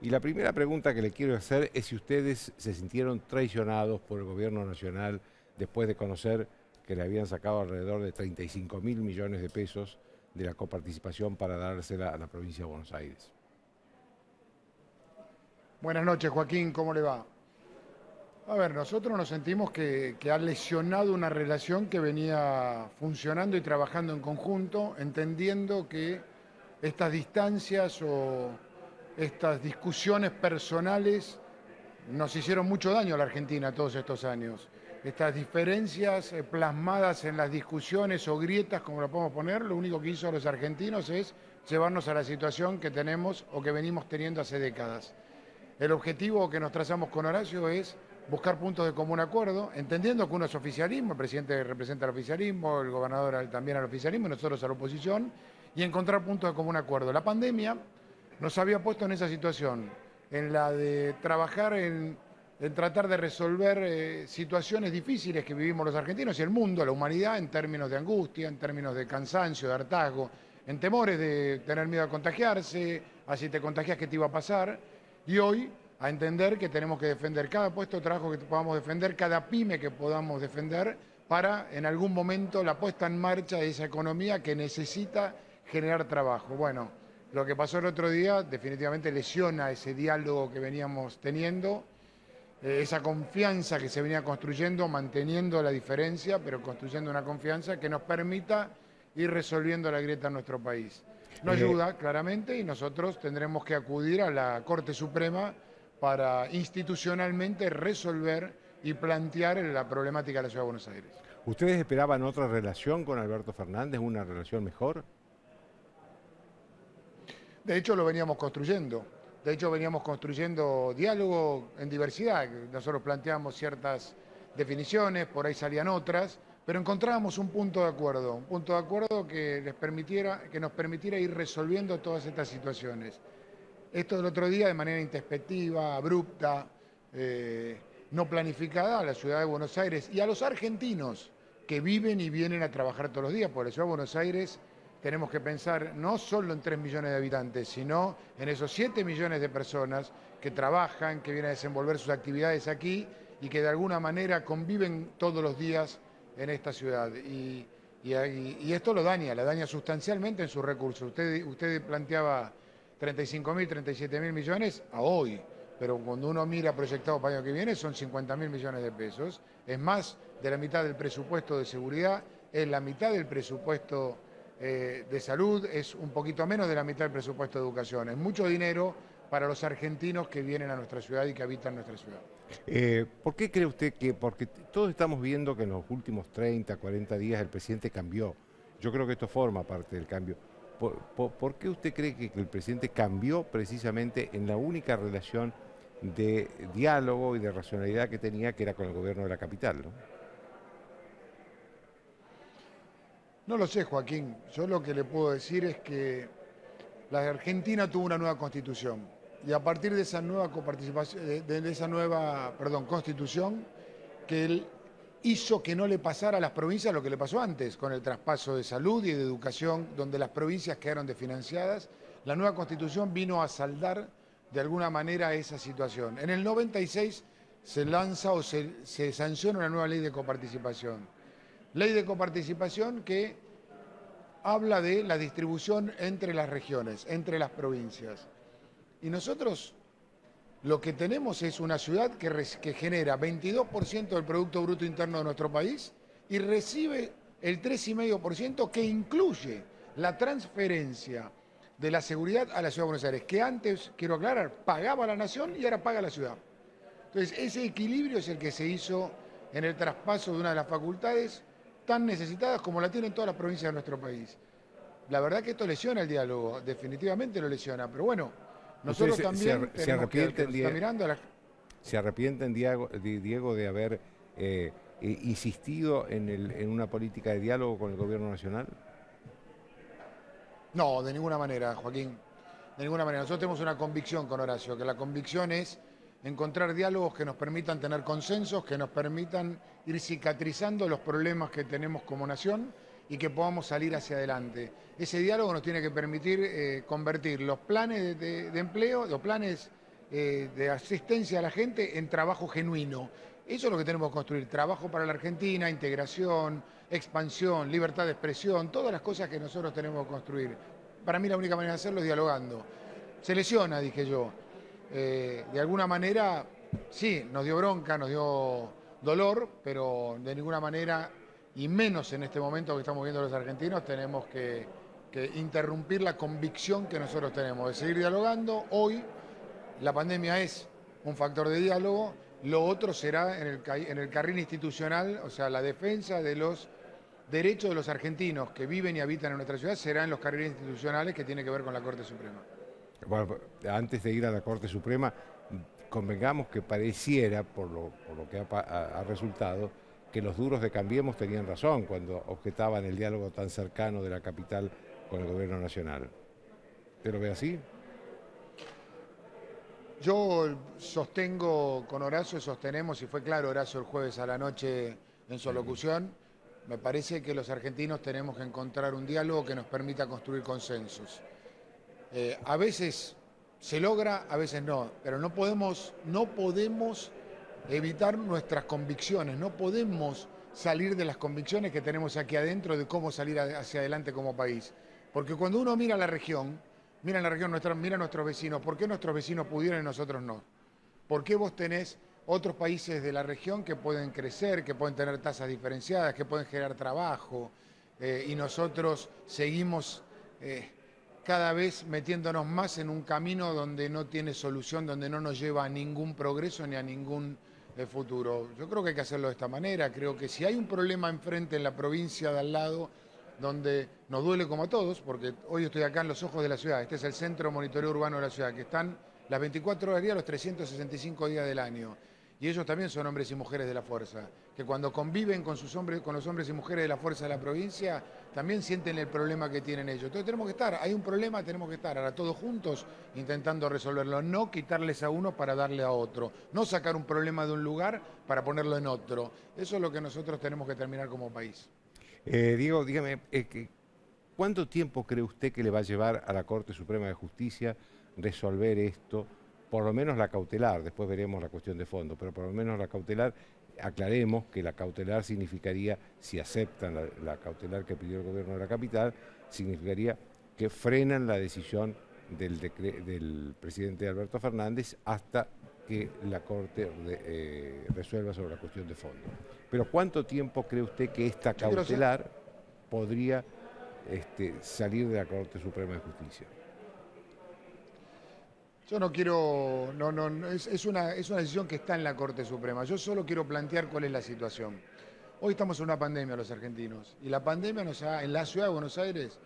Y la primera pregunta que le quiero hacer es si ustedes se sintieron traicionados por el gobierno nacional después de conocer que le habían sacado alrededor de 35.000 millones de pesos de la coparticipación para dársela a la provincia de Buenos Aires. Buenas noches, Joaquín, ¿cómo le va? A ver, nosotros nos sentimos que ha lesionado una relación que venía funcionando y trabajando en conjunto, entendiendo que estas distancias o estas discusiones personales nos hicieron mucho daño a la Argentina todos estos años. Estas diferencias plasmadas en las discusiones o grietas, como lo podemos poner, lo único que hizo a los argentinos es llevarnos a la situación que tenemos o que venimos teniendo hace décadas. El objetivo que nos trazamos con Horacio es buscar puntos de común acuerdo, entendiendo que uno es oficialismo, el presidente representa al oficialismo, el gobernador también al oficialismo y nosotros a la oposición, y encontrar puntos de común acuerdo. La pandemia nos había puesto en esa situación, en la de trabajar en tratar de resolver situaciones difíciles que vivimos los argentinos y el mundo, la humanidad, en términos de angustia, en términos de cansancio, de hartazgo, en temores de tener miedo a contagiarse, a si te contagias qué te iba a pasar, y hoy a entender que tenemos que defender cada puesto de trabajo que podamos defender, cada pyme que podamos defender, para en algún momento la puesta en marcha de esa economía que necesita generar trabajo. Bueno, lo que pasó el otro día definitivamente lesiona ese diálogo que veníamos teniendo, esa confianza que se venía construyendo, manteniendo la diferencia, pero construyendo una confianza que nos permita ir resolviendo la grieta en nuestro país. No Eh, ayuda, claramente, y nosotros tendremos que acudir a la Corte Suprema para institucionalmente resolver y plantear la problemática de la Ciudad de Buenos Aires. ¿Ustedes esperaban otra relación con Alberto Fernández, una relación mejor? De hecho, lo veníamos construyendo. De hecho, veníamos construyendo diálogo en diversidad. Nosotros planteamos ciertas definiciones, por ahí salían otras, pero encontrábamos un punto de acuerdo que nos permitiera ir resolviendo todas estas situaciones. Esto del otro día, de manera introspectiva, abrupta, no planificada, a la ciudad de Buenos Aires y a los argentinos que viven y vienen a trabajar todos los días, porque la ciudad de Buenos Aires tenemos que pensar no solo en 3 millones de habitantes, sino en esos 7 millones de personas que trabajan, que vienen a desenvolver sus actividades aquí y que de alguna manera conviven todos los días en esta ciudad. Y esto lo daña, la daña sustancialmente en sus recursos. Usted planteaba 35.000, 37.000 millones a hoy, pero cuando uno mira proyectado para el año que viene son 50.000 millones de pesos, es más de la mitad del presupuesto de seguridad, es la mitad del presupuesto de salud, es un poquito menos de la mitad del presupuesto de educación, es mucho dinero para los argentinos que vienen a nuestra ciudad y que habitan nuestra ciudad. ¿Por qué cree usted que, porque todos estamos viendo que en los últimos 30, 40 días el presidente cambió? Yo creo que esto forma parte del cambio. ¿Por qué usted cree que el presidente cambió precisamente en la única relación de diálogo y de racionalidad que tenía, que era con el gobierno de la capital, ¿no? No lo sé, Joaquín, yo lo que le puedo decir es que la Argentina tuvo una nueva constitución y a partir de esa nueva coparticipación, de esa nueva, perdón, constitución, que él hizo que no le pasara a las provincias lo que le pasó antes, con el traspaso de salud y de educación, donde las provincias quedaron desfinanciadas. La nueva constitución vino a saldar de alguna manera esa situación. En el 96 se lanza o se sanciona una nueva ley de coparticipación. Ley de coparticipación que habla de la distribución entre las regiones, entre las provincias. Y nosotros lo que tenemos es una ciudad que genera 22% del Producto Bruto Interno de nuestro país y recibe el 3,5% que incluye la transferencia de la seguridad a la Ciudad de Buenos Aires, que antes, quiero aclarar, pagaba la nación y ahora paga la ciudad. Entonces, ese equilibrio es el que se hizo en el traspaso de una de las facultades tan necesitadas como la tienen todas las provincias de nuestro país. La verdad que esto lesiona el diálogo, definitivamente lo lesiona, pero bueno, ¿Ustedes nosotros también se tenemos que arrepienten, nos está mirando a la... se arrepienten, Diego, de haber insistido en una política de diálogo con el gobierno nacional? No, de ninguna manera, Joaquín. De ninguna manera. Nosotros tenemos una convicción con Horacio, que la convicción es encontrar diálogos que nos permitan tener consensos, que nos permitan ir cicatrizando los problemas que tenemos como nación y que podamos salir hacia adelante. Ese diálogo nos tiene que permitir convertir los planes de empleo, los planes de asistencia a la gente en trabajo genuino. Eso es lo que tenemos que construir, trabajo para la Argentina, integración, expansión, libertad de expresión, todas las cosas que nosotros tenemos que construir. Para mí la única manera de hacerlo es dialogando. Se lesiona, dije yo. De alguna manera, sí, nos dio bronca, nos dio dolor, pero de ninguna manera, y menos en este momento que estamos viendo los argentinos, tenemos que interrumpir la convicción que nosotros tenemos de seguir dialogando. Hoy la pandemia es un factor de diálogo, lo otro será en el carril institucional, o sea, la defensa de los derechos de los argentinos que viven y habitan en nuestra ciudad será en los carriles institucionales que tiene que ver con la Corte Suprema. Bueno, antes de ir a la Corte Suprema, convengamos que pareciera, por lo que ha resultado, que los duros de Cambiemos tenían razón cuando objetaban el diálogo tan cercano de la capital con el gobierno nacional. ¿Usted lo ve así? Yo sostengo con Horacio, sostenemos, y fue claro Horacio el jueves a la noche en su locución, me parece que los argentinos tenemos que encontrar un diálogo que nos permita construir consensos. A veces se logra, a veces no, pero no podemos evitar nuestras convicciones, no podemos salir de las convicciones que tenemos aquí adentro de cómo salir hacia adelante como país. Porque cuando uno mira la región, mira a nuestros vecinos, ¿por qué nuestros vecinos pudieron y nosotros no? ¿Por qué vos tenés otros países de la región que pueden crecer, que pueden tener tasas diferenciadas, que pueden generar trabajo, y nosotros seguimos cada vez metiéndonos más en un camino donde no tiene solución, donde no nos lleva a ningún progreso ni a ningún futuro? Yo creo que hay que hacerlo de esta manera. Creo que si hay un problema enfrente en la provincia de al lado, donde nos duele como a todos, porque hoy estoy acá en los ojos de la ciudad, este es el centro de monitoreo urbano de la ciudad, que están las 24 horas del día, los 365 días del año. Y ellos también son hombres y mujeres de la fuerza, que cuando conviven con los hombres y mujeres de la fuerza de la provincia, también sienten el problema que tienen ellos. Entonces tenemos que estar, hay un problema, tenemos que estar ahora todos juntos intentando resolverlo, no quitarles a uno para darle a otro, no sacar un problema de un lugar para ponerlo en otro. Eso es lo que nosotros tenemos que terminar como país. Diego, dígame, ¿cuánto tiempo cree usted que le va a llevar a la Corte Suprema de Justicia resolver esto? Por lo menos la cautelar, después veremos la cuestión de fondo, pero por lo menos la cautelar, aclaremos que la cautelar significaría, si aceptan la cautelar que pidió el gobierno de la capital, significaría que frenan la decisión del presidente Alberto Fernández hasta que la Corte resuelva sobre la cuestión de fondo. Pero ¿cuánto tiempo cree usted que esta cautelar podría salir de la Corte Suprema de Justicia? Yo no quiero, es una decisión que está en la Corte Suprema. Yo solo quiero plantear cuál es la situación. Hoy estamos en una pandemia los argentinos y la pandemia en la ciudad de Buenos Aires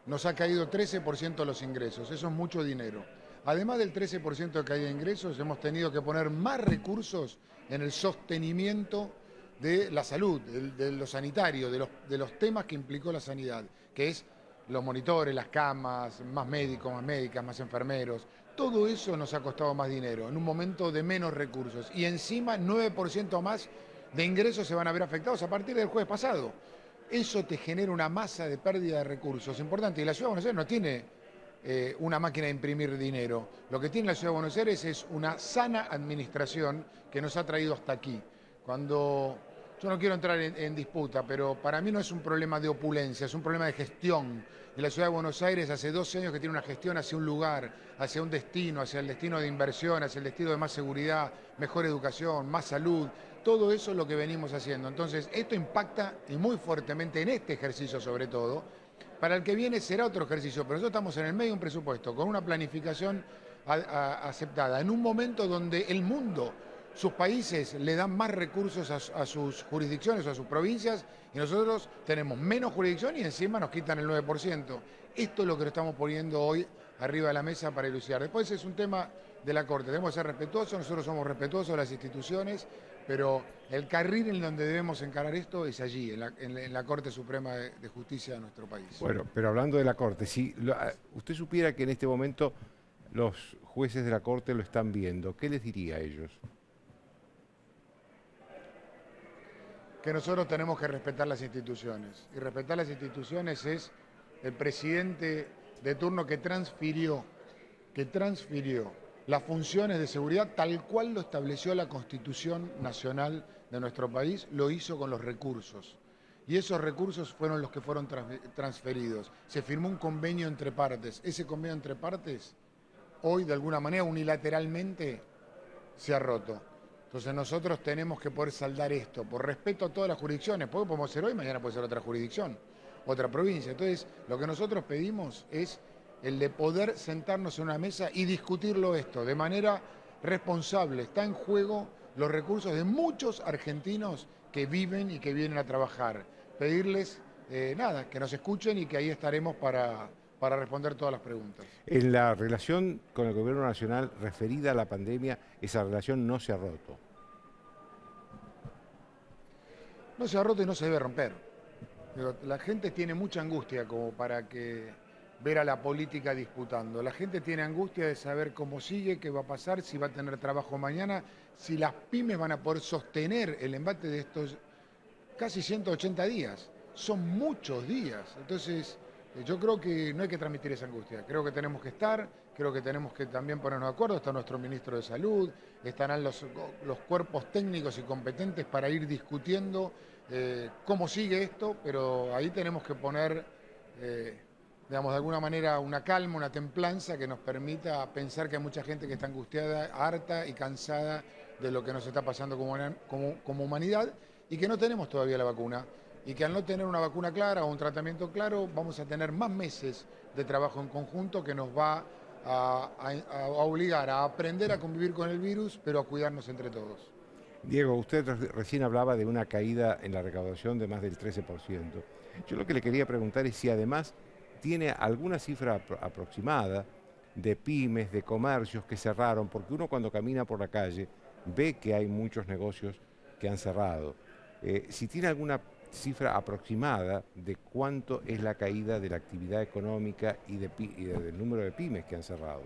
nos ha caído 13% los ingresos. Eso es mucho dinero. Además del 13% de caída de ingresos, hemos tenido que poner más recursos en el sostenimiento de la salud, de lo sanitario, de los temas que implicó la sanidad, que es los monitores, las camas, más médicos, más médicas, más enfermeros. Todo eso nos ha costado más dinero en un momento de menos recursos. Y encima 9% más de ingresos se van a ver afectados a partir del jueves pasado. Eso te genera una masa de pérdida de recursos importante. Y la Ciudad de Buenos Aires no tiene una máquina de imprimir dinero. Lo que tiene la Ciudad de Buenos Aires es una sana administración que nos ha traído hasta aquí. Yo no quiero entrar en disputa, pero para mí no es un problema de opulencia, es un problema de gestión. Y la Ciudad de Buenos Aires hace 12 años que tiene una gestión hacia un lugar, hacia un destino, hacia el destino de inversión, hacia el destino de más seguridad, mejor educación, más salud. Todo eso es lo que venimos haciendo. Entonces, esto impacta y muy fuertemente en este ejercicio sobre todo. Para el que viene será otro ejercicio, pero nosotros estamos en el medio de un presupuesto, con una planificación aceptada, en un momento donde el mundo, sus países le dan más recursos a sus jurisdicciones o a sus provincias y nosotros tenemos menos jurisdicción y encima nos quitan el 9%. Esto es lo que lo estamos poniendo hoy arriba de la mesa para elucidar. Después es un tema de la Corte, tenemos que ser respetuosos, nosotros somos respetuosos de las instituciones, pero el carril en donde debemos encarar esto es allí, en la Corte Suprema de Justicia de nuestro país. Bueno, pero hablando de la Corte, si usted supiera que en este momento los jueces de la Corte lo están viendo, ¿qué les diría a ellos? Que nosotros tenemos que respetar las instituciones. Y respetar las instituciones es el presidente de turno que transfirió las funciones de seguridad tal cual lo estableció la Constitución Nacional de nuestro país, lo hizo con los recursos. Y esos recursos fueron los que fueron transferidos. Se firmó un convenio entre partes. Ese convenio entre partes, hoy de alguna manera unilateralmente, se ha roto. Entonces nosotros tenemos que poder saldar esto, por respeto a todas las jurisdicciones. Porque podemos ser hoy, mañana puede ser otra jurisdicción, otra provincia. Entonces lo que nosotros pedimos es el de poder sentarnos en una mesa y discutirlo esto de manera responsable. Está en juego los recursos de muchos argentinos que viven y que vienen a trabajar. Pedirles, nada, que nos escuchen y que ahí estaremos para responder todas las preguntas. En la relación con el gobierno nacional referida a la pandemia, esa relación no se ha roto. No se ha roto y no se debe romper. Pero la gente tiene mucha angustia como para que ver a la política disputando. La gente tiene angustia de saber cómo sigue, qué va a pasar, si va a tener trabajo mañana, si las pymes van a poder sostener el embate de estos casi 180 días. Son muchos días. Entonces, yo creo que no hay que transmitir esa angustia. Creo que tenemos que estar, creo que tenemos que también ponernos de acuerdo. Está nuestro ministro de Salud, estarán los cuerpos técnicos y competentes para ir discutiendo cómo sigue esto, pero ahí tenemos que poner, digamos, de alguna manera una calma, una templanza que nos permita pensar que hay mucha gente que está angustiada, harta y cansada de lo que nos está pasando como humanidad y que no tenemos todavía la vacuna. Y que al no tener una vacuna clara o un tratamiento claro, vamos a tener más meses de trabajo en conjunto que nos va a obligar a aprender a convivir con el virus, pero a cuidarnos entre todos. Diego, usted recién hablaba de una caída en la recaudación de más del 13%. Yo lo que le quería preguntar es si además tiene alguna cifra aproximada de pymes, de comercios que cerraron, porque uno cuando camina por la calle ve que hay muchos negocios que han cerrado. Si tiene alguna cifra aproximada de cuánto es la caída de la actividad económica y del número de pymes que han cerrado.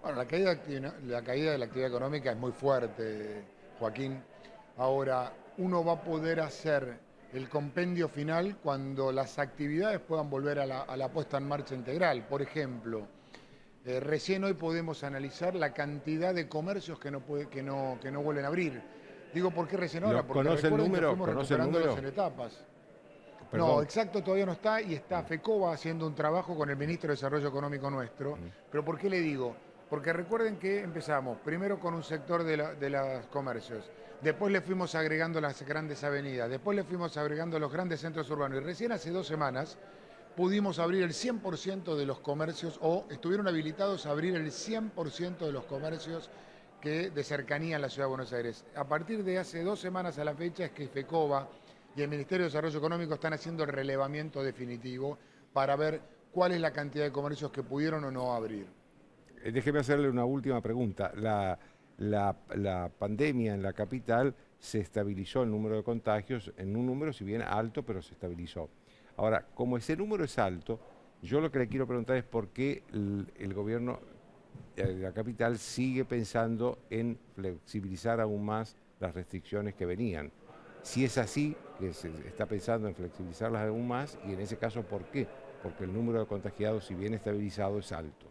Bueno, la caída de la actividad económica es muy fuerte, Joaquín. Ahora, uno va a poder hacer el compendio final cuando las actividades puedan volver a la puesta en marcha integral. Por ejemplo, recién hoy podemos analizar la cantidad de comercios que no vuelven a abrir. Digo, ¿por qué recién ahora? Porque ¿Conoce el recuerden que número? fuimos recuperándolos en etapas. Perdón. No, exacto todavía no está y está FECOBA haciendo un trabajo con el Ministro de Desarrollo Económico nuestro. Pero ¿por qué le digo? Porque recuerden que empezamos primero con un sector de los comercios, después le fuimos agregando las grandes avenidas, después le fuimos agregando los grandes centros urbanos y recién hace 2 semanas pudimos abrir el 100% de los comercios o estuvieron habilitados a abrir el 100% de los comercios de cercanía en la Ciudad de Buenos Aires. A partir de hace 2 semanas a la fecha es que FECOBA y el Ministerio de Desarrollo Económico están haciendo el relevamiento definitivo para ver cuál es la cantidad de comercios que pudieron o no abrir. Déjeme hacerle una última pregunta. La pandemia en la capital se estabilizó el número de contagios en un número, si bien alto, pero se estabilizó. Ahora, como ese número es alto, yo lo que le quiero preguntar es por qué el gobierno de la capital sigue pensando en flexibilizar aún más las restricciones que venían. Si es así, que se está pensando en flexibilizarlas aún más, y en ese caso, ¿por qué? Porque el número de contagiados, si bien estabilizado, es alto.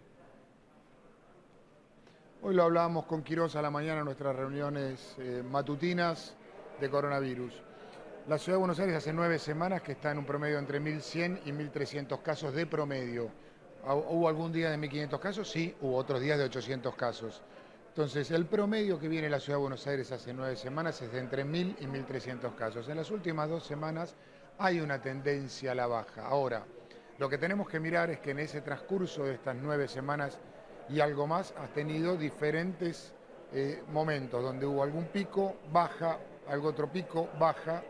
Hoy lo hablábamos con Quirós a la mañana en nuestras reuniones matutinas de coronavirus. La Ciudad de Buenos Aires hace 9 semanas que está en un promedio entre 1.100 y 1.300 casos de promedio. ¿Hubo algún día de 1.500 casos? Sí, hubo otros días de 800 casos. Entonces, el promedio que viene la Ciudad de Buenos Aires hace 9 semanas es de entre 1.000 y 1.300 casos. En las últimas 2 semanas hay una tendencia a la baja. Ahora, lo que tenemos que mirar es que en ese transcurso de estas 9 semanas y algo más, has tenido diferentes momentos donde hubo algún pico, baja, algo otro pico, baja,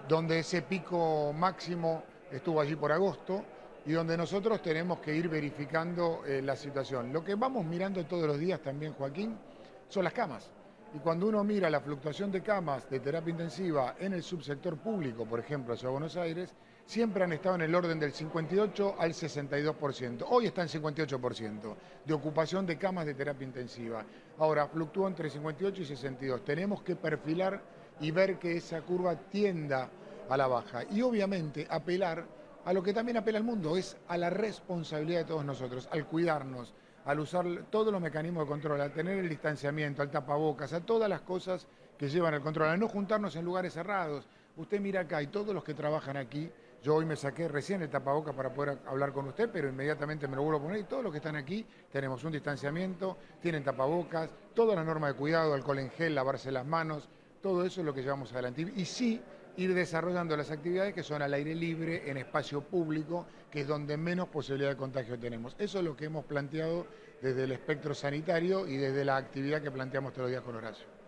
donde ese pico máximo estuvo allí por agosto y donde nosotros tenemos que ir verificando la situación. Lo que vamos mirando todos los días también, Joaquín, son las camas. Y cuando uno mira la fluctuación de camas de terapia intensiva en el subsector público, por ejemplo, Ciudad de Buenos Aires, siempre han estado en el orden del 58 al 62%. Hoy está en 58% de ocupación de camas de terapia intensiva. Ahora, fluctúa entre 58 y 62. Tenemos que perfilar y ver que esa curva tienda a la baja. Y obviamente apelar a lo que también apela el mundo, es a la responsabilidad de todos nosotros, al cuidarnos, al usar todos los mecanismos de control, al tener el distanciamiento, al tapabocas, a todas las cosas que llevan al control, a no juntarnos en lugares cerrados. Usted mira acá y todos los que trabajan aquí, yo hoy me saqué recién el tapabocas para poder hablar con usted, pero inmediatamente me lo vuelvo a poner y todos los que están aquí tenemos un distanciamiento, tienen tapabocas, toda la norma de cuidado, alcohol en gel, lavarse las manos, todo eso es lo que llevamos adelante. Y sí, ir desarrollando las actividades que son al aire libre, en espacio público, que es donde menos posibilidad de contagio tenemos. Eso es lo que hemos planteado desde el espectro sanitario y desde la actividad que planteamos todos los días con Horacio.